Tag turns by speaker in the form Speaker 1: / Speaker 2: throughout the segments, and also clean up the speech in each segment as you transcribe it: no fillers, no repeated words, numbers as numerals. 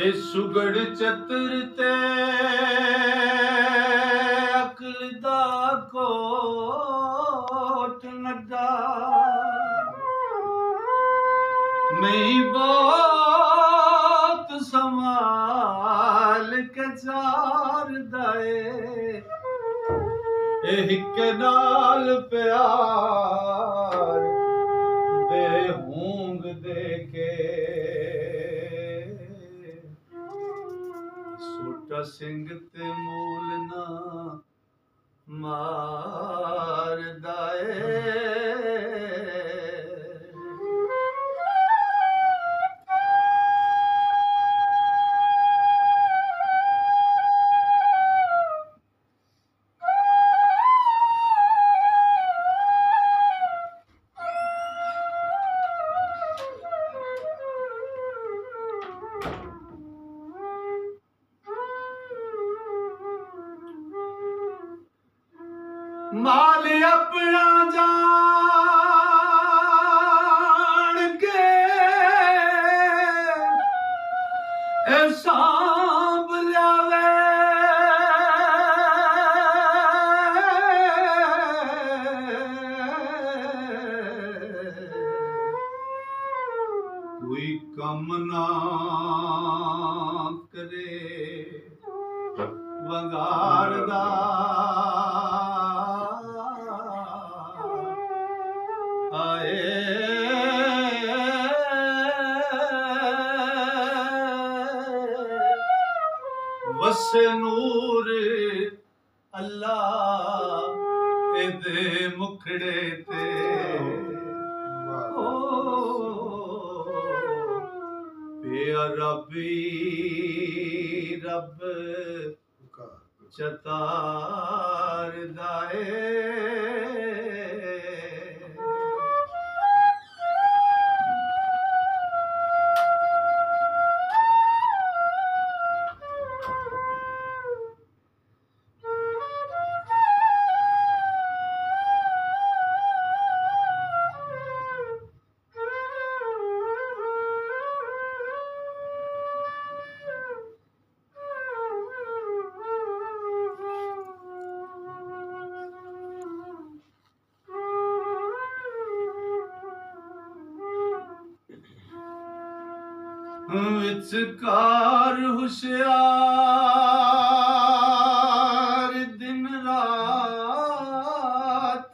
Speaker 1: ए सुगड़ चतुर ते अकल दा कोट नड्डा मैं बहुत संभाल के चार दाए एक नाल प्यार दे हूंग दे के सोटा सिंह ते मूल ना मार दाए माल अपना जान के सांभ लावे कोई कम ना करे वगाड़दा वसे नूर अल्लाह एदे मुखड़े ते रबी रब चतार दाए विचकार हुशियार दिन रात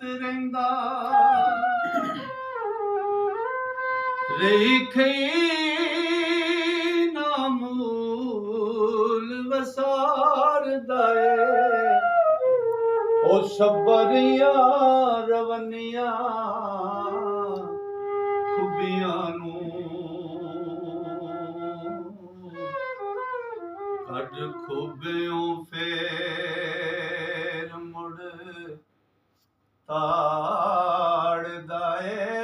Speaker 1: रहिंदा रही खई नामूल वसार दाए ओ शबरिया रवनिया खुबियां नू कड खूबियों फेर मुड़ ताड़ दाए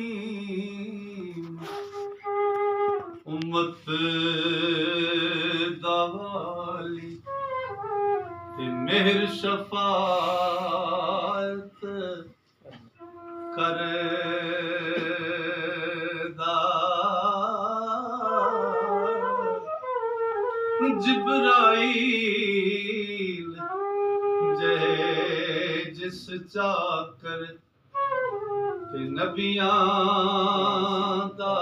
Speaker 1: करीम उम्मत दाली ते मेहर शफात करेदा जिब्राइल जय जिस चाकर ते नबियां दा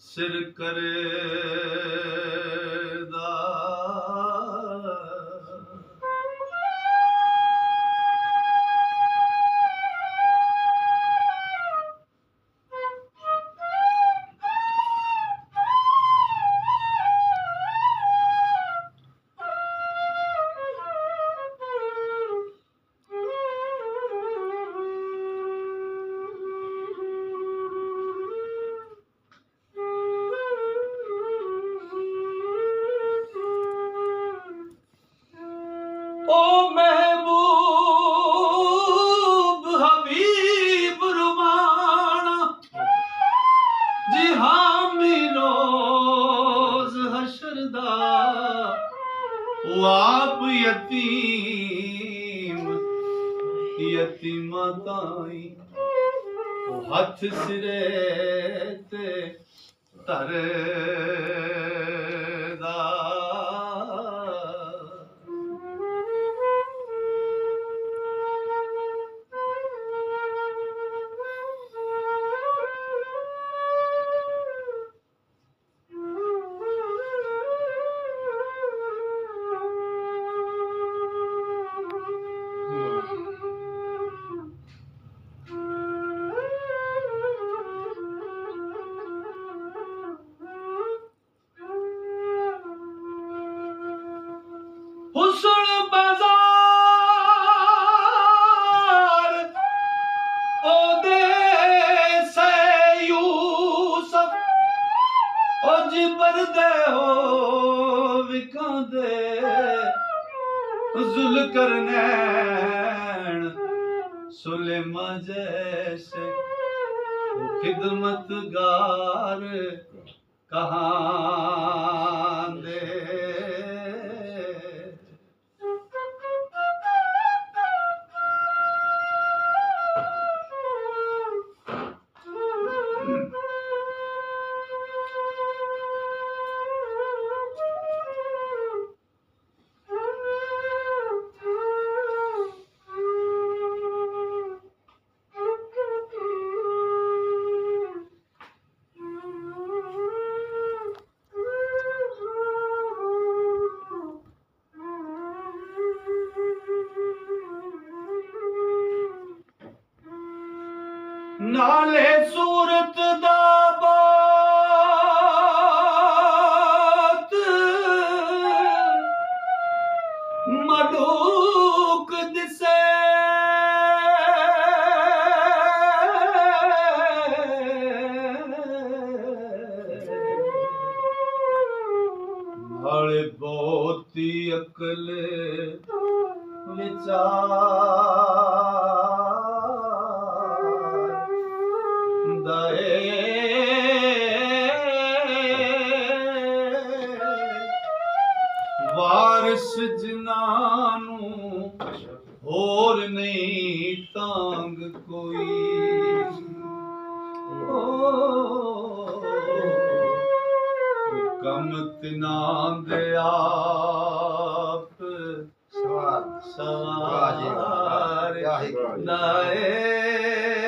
Speaker 1: सिर करेदा ओ महबूब हबीब रुमाना जी हामी रोज हशरदा ओ आप यतीम ताई ओ हथ सिरे ते तरदा हुस्न बाजार ओ दे से यूसुफ ओ जिबर दे हो विकांदे जुल करनैन सुलेमा जैसे खिदमतगार कहाँ दे नाले सूरत दा बात मडूक दिसे भाले बोती अकल विचार वारिस जिनानू होर नहीं तांग कोई कम तिना दे आप सवार दाए